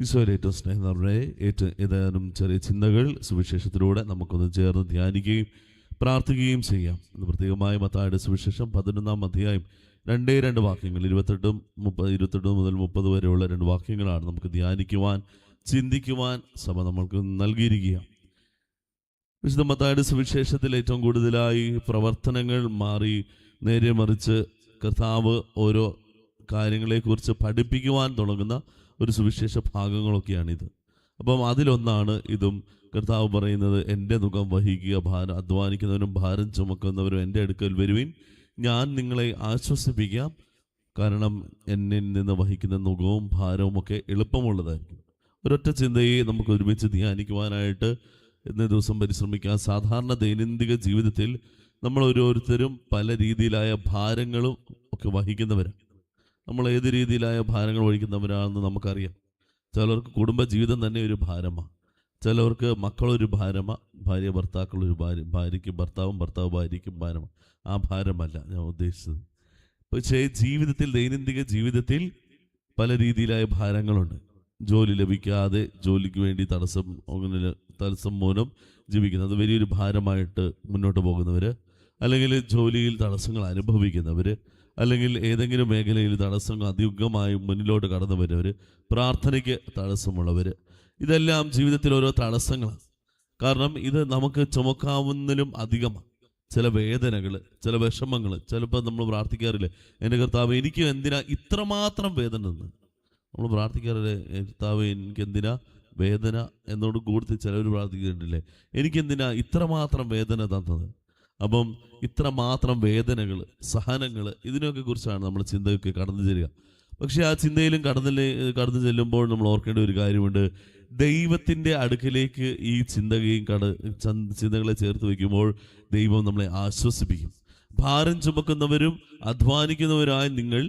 ഈശോയിൽ ഏറ്റവും സ്നേഹമുള്ളവരെ, ഏതാനും ചെറിയ ചിന്തകൾ സുവിശേഷത്തിലൂടെ നമുക്കൊന്ന് ചേർന്ന് ധ്യാനിക്കുകയും പ്രാർത്ഥിക്കുകയും ചെയ്യാം. ഇന്ന് പ്രത്യേകമായി മത്തായിയുടെ സുവിശേഷം 11-ാം അധ്യായം 2 വാക്യങ്ങൾ 28 മുതൽ 30 വരെയുള്ള 2 വാക്യങ്ങളാണ് നമുക്ക് ധ്യാനിക്കുവാൻ, ചിന്തിക്കുവാൻ സഭ നമ്മൾക്ക് നൽകിയിരിക്കുക. വിശുദ്ധ മത്തായിയുടെ സുവിശേഷത്തിൽ ഏറ്റവും കൂടുതലായി പ്രവർത്തനങ്ങൾ മാറി നേരെ മറിച്ച് കർത്താവ് ഓരോ കാര്യങ്ങളെക്കുറിച്ച് പഠിപ്പിക്കുവാൻ തുടങ്ങുന്ന ഒരു സുവിശേഷ ഭാഗങ്ങളൊക്കെയാണിത്. അപ്പം അതിലൊന്നാണ് ഇതും. കർത്താവ് പറയുന്നത്, എൻ്റെ നുകം വഹിക്കുക, ഭാരം അധ്വാനിക്കുന്നവരും ഭാരം ചുമക്കുന്നവരും എൻ്റെ അടുക്കൽ വരുവിൻ, ഞാൻ നിങ്ങളെ ആശ്വസിപ്പിക്കാം. കാരണം എന്നിൽ നിന്ന് വഹിക്കുന്ന നുകവും ഭാരവും ഒക്കെ എളുപ്പമുള്ളതായിരിക്കും. ഒരൊറ്റ ചിന്തയെ നമുക്ക് ഒരുമിച്ച് ധ്യാനിക്കുവാനായിട്ട് ഇന്നേ ദിവസം പരിശ്രമിക്കാം. സാധാരണ ദൈനംദിന ജീവിതത്തിൽ നമ്മൾ ഓരോരുത്തരും പല രീതിയിലായ ഭാരങ്ങളും ഒക്കെ വഹിക്കുന്നവരാണ്. നമ്മൾ ഏത് രീതിയിലായ ഭാരങ്ങൾ വഹിക്കുന്നവരാണെന്ന് നമുക്കറിയാം. ചിലർക്ക് കുടുംബജീവിതം തന്നെ ഒരു ഭാരമാണ്, ചിലവർക്ക് മക്കളൊരു ഭാരമാണ്, ഭാര്യ ഭർത്താക്കളൊരു ഭാര്യയ്ക്കും ഭർത്താവും ഭർത്താവ് ഭാര്യയ്ക്കും ഭാരമാണ്. ആ ഭാരമല്ല ഞാൻ ഉദ്ദേശിച്ചത്. പക്ഷേ ജീവിതത്തിൽ, ദൈനംദിന ജീവിതത്തിൽ പല രീതിയിലായ ഭാരങ്ങളുണ്ട്. ജോലി ലഭിക്കാതെ ജോലിക്ക് വേണ്ടി തടസ്സം മൂലം ജീവിക്കുന്നത്, അത് വലിയൊരു ഭാരമായിട്ട് മുന്നോട്ട് പോകുന്നവർ, അല്ലെങ്കിൽ ജോലിയിൽ തടസ്സങ്ങൾ അനുഭവിക്കുന്നവർ, അല്ലെങ്കിൽ ഏതെങ്കിലും മേഖലയിൽ തടസ്സങ്ങൾ അധികമായി മുന്നിലോട്ട് കടന്നു വരുന്നവർ, പ്രാർത്ഥനയ്ക്ക് തടസ്സമുള്ളവർ, ഇതെല്ലാം ജീവിതത്തിൽ ഓരോ തടസ്സങ്ങളാണ്. കാരണം ഇത് നമുക്ക് ചുമക്കാവുന്നതിലും അധികമാണ്. ചില വേദനകൾ, ചില വിഷമങ്ങൾ. ചിലപ്പോൾ നമ്മൾ പ്രാർത്ഥിക്കാറില്ലേ, എൻ്റെ കർത്താവ് എനിക്ക് എന്തിനാ ഇത്രമാത്രം വേദന എന്ന് നമ്മൾ പ്രാർത്ഥിക്കാറില്ലേ? കർത്താവ് എനിക്ക് എന്തിനാ വേദന എന്നോട് കൂടുതൽ ചിലവർ പ്രാർത്ഥിക്കുന്നുണ്ടല്ലേ, എനിക്കെന്തിനാ ഇത്രമാത്രം വേദന തന്നത്. അപ്പം ഇത്രമാത്രം വേദനകൾ, സഹനങ്ങൾ, ഇതിനൊക്കെ കുറിച്ചാണ് നമ്മൾ ചിന്തയൊക്കെ കടന്നു ചെല്ലുക. പക്ഷേ ആ ചിന്തയിലും കടന്നു ചെല്ലുമ്പോൾ നമ്മൾ ഓർക്കേണ്ട ഒരു കാര്യമുണ്ട്. ദൈവത്തിൻ്റെ അടുക്കിലേക്ക് ഈ ചിന്തകളെ ചേർത്ത് വയ്ക്കുമ്പോൾ ദൈവം നമ്മളെ ആശ്വസിപ്പിക്കും. ഭാരം ചുമക്കുന്നവരും അധ്വാനിക്കുന്നവരായ നിങ്ങൾ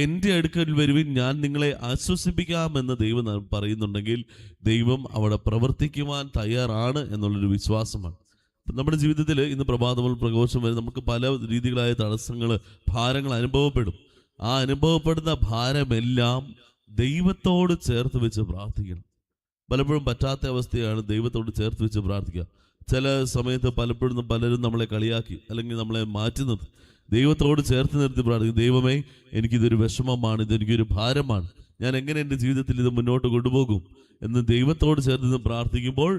എൻ്റെ അടുക്കൽ വരുവിൻ, ഞാൻ നിങ്ങളെ ആശ്വസിപ്പിക്കാമെന്ന് ദൈവം പറയുന്നുണ്ടെങ്കിൽ ദൈവം അവിടെ പ്രവർത്തിക്കുവാൻ തയ്യാറാണ് എന്നുള്ളൊരു വിശ്വാസമാണ്. നമ്മുടെ ജീവിതത്തിൽ ഇന്ന് പ്രഭാതമുള്ള പ്രഘോഷം വരെ നമുക്ക് പല രീതികളായ തടസ്സങ്ങൾ, ഭാരങ്ങൾ അനുഭവപ്പെടും. ആ അനുഭവപ്പെടുന്ന ഭാരമെല്ലാം ദൈവത്തോട് ചേർത്ത് വെച്ച് പ്രാർത്ഥിക്കണം. പലപ്പോഴും പറ്റാത്ത അവസ്ഥയാണ് ദൈവത്തോട് ചേർത്ത് വെച്ച് പ്രാർത്ഥിക്കുക. ചില സമയത്ത് പലരും നമ്മളെ കളിയാക്കി അല്ലെങ്കിൽ നമ്മളെ മാറ്റി നിർത്തി. ദൈവത്തോട് ചേർത്ത് നിർത്തി പ്രാർത്ഥിക്കും. ദൈവമേ, എനിക്കിതൊരു വിഷമമാണ്, ഇതെനിക്കൊരു ഭാരമാണ്, ഞാൻ എങ്ങനെ എൻ്റെ ജീവിതത്തിൽ ഇത് മുന്നോട്ട് കൊണ്ടുപോകും എന്ന് ദൈവത്തോട് ചേർത്ത് പ്രാർത്ഥിക്കുമ്പോൾ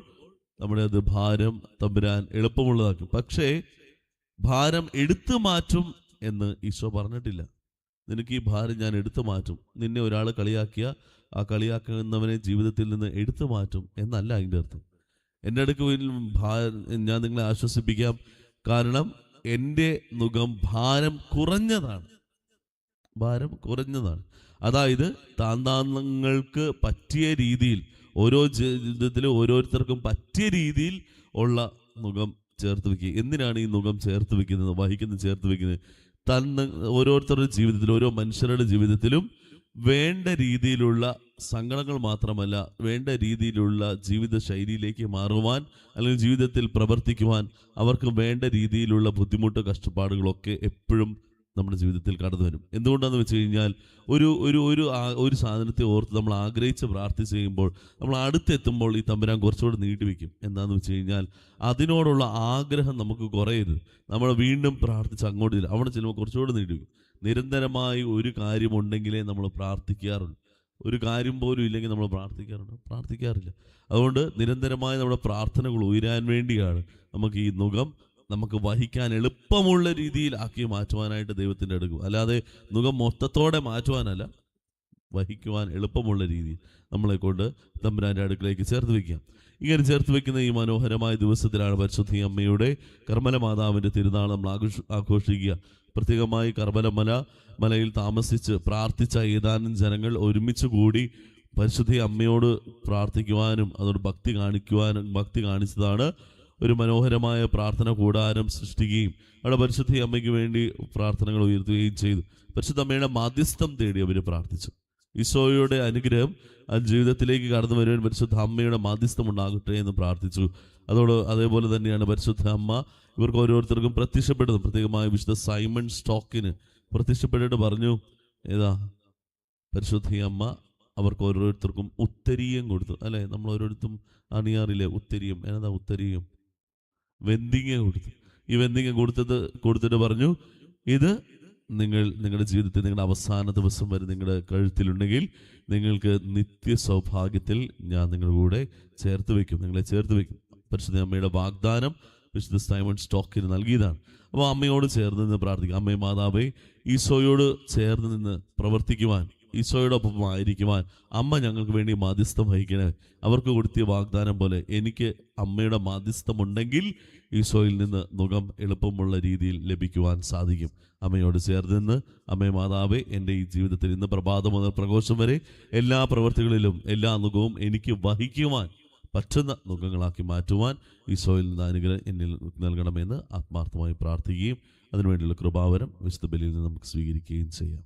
നമ്മുടെ അത് ഭാരം തമ്പുരാൻ എളുപ്പമുള്ളതാക്കും. പക്ഷേ ഭാരം എടുത്തു മാറ്റും എന്ന് ഈശോ പറഞ്ഞിട്ടില്ല. നിനക്ക് ഈ ഭാരം ഞാൻ എടുത്തു മാറ്റും, നിന്നെ ഒരാൾ കളിയാക്കിയ ആ കളിയാക്കുന്നവനെ ജീവിതത്തിൽ നിന്ന് എടുത്തു മാറ്റും എന്നല്ല അതിൻ്റെ അർത്ഥം. എൻ്റെ അടുക്ക് ഞാൻ നിങ്ങളെ ആശ്വസിപ്പിക്കാം, കാരണം എൻ്റെ നുകം ഭാരം കുറഞ്ഞതാണ്. അതായത് താന്താങ്ങൾക്ക് പറ്റിയ രീതിയിൽ, ഓരോ ജീവിതത്തിലും ഓരോരുത്തർക്കും പറ്റിയ രീതിയിൽ ഉള്ള നുകം ചേർത്ത് വയ്ക്കുക. എന്തിനാണ് ഈ നുകം ചേർത്ത് വയ്ക്കുന്നത്, ചേർത്ത് വയ്ക്കുന്നത്? ഓരോരുത്തരുടെ ജീവിതത്തിൽ, ഓരോ മനുഷ്യരുടെ ജീവിതത്തിലും വേണ്ട രീതിയിലുള്ള സങ്കടങ്ങൾ മാത്രമല്ല, വേണ്ട രീതിയിലുള്ള ജീവിത ശൈലിയിലേക്ക് മാറുവാൻ അല്ലെങ്കിൽ ജീവിതത്തിൽ പ്രവർത്തിക്കുവാൻ അവർക്ക് വേണ്ട രീതിയിലുള്ള ബുദ്ധിമുട്ട്, കഷ്ടപ്പാടുകളൊക്കെ എപ്പോഴും നമ്മുടെ ജീവിതത്തിൽ കടന്നു വരും. എന്തുകൊണ്ടാണെന്ന് വെച്ച് കഴിഞ്ഞാൽ ഒരു സാധനത്തെ ഓർത്ത് നമ്മൾ ആഗ്രഹിച്ച് പ്രാർത്ഥിച്ച് കഴിയുമ്പോൾ നമ്മൾ അടുത്തെത്തുമ്പോൾ ഈ തമ്പുരാൻ കുറച്ചുകൂടെ നീട്ടിവെക്കും. എന്താണെന്ന് വെച്ച് കഴിഞ്ഞാൽ അതിനോടുള്ള ആഗ്രഹം നമുക്ക് കുറയരുത്. നമ്മൾ വീണ്ടും പ്രാർത്ഥിച്ച് അങ്ങോട്ട് അവിടെ ചെല്ലുമ്പോൾ കുറച്ചുകൂടെ നീട്ടിവെക്കും. നിരന്തരമായി ഒരു കാര്യമുണ്ടെങ്കിലേ നമ്മൾ പ്രാർത്ഥിക്കാറുള്ളൂ. ഒരു കാര്യം പോലും ഇല്ലെങ്കിൽ നമ്മൾ പ്രാർത്ഥിക്കാറില്ല. അതുകൊണ്ട് നിരന്തരമായി നമ്മുടെ പ്രാർത്ഥനകൾ ഉയരാൻ വേണ്ടിയാണ് നമുക്ക് ഈ നുകം നമുക്ക് വഹിക്കാൻ എളുപ്പമുള്ള രീതിയിൽ ആക്കി മാറ്റുവാനായിട്ട് ദൈവത്തിൻ്റെ അടുക്കും. അല്ലാതെ നുകം മൊത്തത്തോടെ മാറ്റുവാനല്ല, വഹിക്കുവാൻ എളുപ്പമുള്ള രീതിയിൽ നമ്മളെ കൊണ്ട് തമ്പുരാൻ്റെ അടുക്കിലേക്ക് ചേർത്ത് വയ്ക്കാം. ഇങ്ങനെ ചേർത്ത് വയ്ക്കുന്ന ഈ മനോഹരമായ ദിവസത്തിലാണ് പരിശുദ്ധ അമ്മയുടെ കർമ്മല മാതാവിൻ്റെ തിരുനാൾ നമ്മൾ ആഘോഷിക്കുക. പ്രത്യേകമായി മലയിൽ താമസിച്ച് പ്രാർത്ഥിച്ച ഏതാനും ജനങ്ങൾ ഒരുമിച്ച് കൂടി പരിശുദ്ധ അമ്മയോട് പ്രാർത്ഥിക്കുവാനും അതോട് ഭക്തി കാണിച്ചതാണ്. ഒരു മനോഹരമായ പ്രാർത്ഥന കൂടാരം സൃഷ്ടിക്കുകയും അവിടെ പരിശുദ്ധ അമ്മയ്ക്ക് വേണ്ടി പ്രാർത്ഥനകൾ ഉയർത്തുകയും ചെയ്തു. പരിശുദ്ധ അമ്മയുടെ മാധ്യസ്ഥം തേടി അവർ പ്രാർത്ഥിച്ചു. ഈശോയുടെ അനുഗ്രഹം ആ ജീവിതത്തിലേക്ക് കടന്നു വരുവാൻ പരിശുദ്ധ അമ്മയുടെ മാധ്യസ്ഥം ഉണ്ടാകട്ടെ എന്ന് പ്രാർത്ഥിച്ചു. അതേപോലെ തന്നെയാണ് പരിശുദ്ധ അമ്മ ഇവർക്ക് ഓരോരുത്തർക്കും പ്രത്യക്ഷപ്പെട്ടത്. പ്രത്യേകമായി വിശുദ്ധ സൈമൺ സ്റ്റോക്കിന് പ്രത്യക്ഷപ്പെട്ടിട്ട് പറഞ്ഞു, പരിശുദ്ധ അമ്മ അവർക്ക് ഓരോരുത്തർക്കും ഉത്തരീയം കൊടുത്തു. അല്ലേ, നമ്മൾ ഓരോരുത്തരും അണിയാറില്ലേ ഉത്തരീയം? എന്നതാ ഉത്തരീയം? വെന്തിങ്ങ കൊടുത്തു. ഈ വെന്തിങ്ങ കൊടുത്തിട്ട് പറഞ്ഞു, ഇത് നിങ്ങളുടെ ജീവിതത്തിൽ നിങ്ങളുടെ അവസാന ദിവസം വരെ നിങ്ങളുടെ കഴുത്തിലുണ്ടെങ്കിൽ നിങ്ങൾക്ക് നിത്യ സൗഭാഗ്യത്തിൽ ഞാൻ നിങ്ങളുടെ കൂടെ നിങ്ങളെ ചേർത്ത് വയ്ക്കും. പരിശുദ്ധ അമ്മയുടെ വാഗ്ദാനം വിശുദ്ധ സൈമൺ സ്റ്റോക്കിന് നൽകിയതാണ്. അപ്പോൾ അമ്മയോട് ചേർന്ന് നിന്ന് പ്രാർത്ഥിക്കുക. അമ്മേ മാതാവേ, ഈശോയോട് ചേർന്ന് നിന്ന് പ്രവർത്തിക്കുവാൻ, ഈശോയോടൊപ്പം ആയിരിക്കുവാൻ അമ്മ ഞങ്ങൾക്ക് വേണ്ടി മാധ്യസ്ഥം വഹിക്കണേ. അവർക്ക് കൊടുത്തിയ വാഗ്ദാനം പോലെ എനിക്ക് അമ്മയുടെ മാധ്യസ്ഥമുണ്ടെങ്കിൽ ഈശോയിൽ നിന്ന് മുഖം എളുപ്പമുള്ള രീതിയിൽ ലഭിക്കുവാൻ സാധിക്കും. അമ്മയോട് ചേർന്ന് നിന്ന്, അമ്മേ മാതാവേ, എൻ്റെ ഈ ജീവിതത്തിൽ ഇന്ന് പ്രഭാതം മുതൽ പ്രഘോഷം വരെ എല്ലാ പ്രവൃത്തികളിലും എല്ലാ നുഖവും എനിക്ക് വഹിക്കുവാൻ പറ്റുന്ന നുഖങ്ങളാക്കി മാറ്റുവാൻ ഈശോയിൽ നിന്ന് അനുഗ്രഹം എന്നിൽ നൽകണമെന്ന് ആത്മാർത്ഥമായി പ്രാർത്ഥിക്കുകയും അതിനുവേണ്ടിയുള്ള കൃപാവരം വിശുദ്ധ ബലിയിൽ നിന്ന് നമുക്ക് സ്വീകരിക്കുകയും ചെയ്യാം.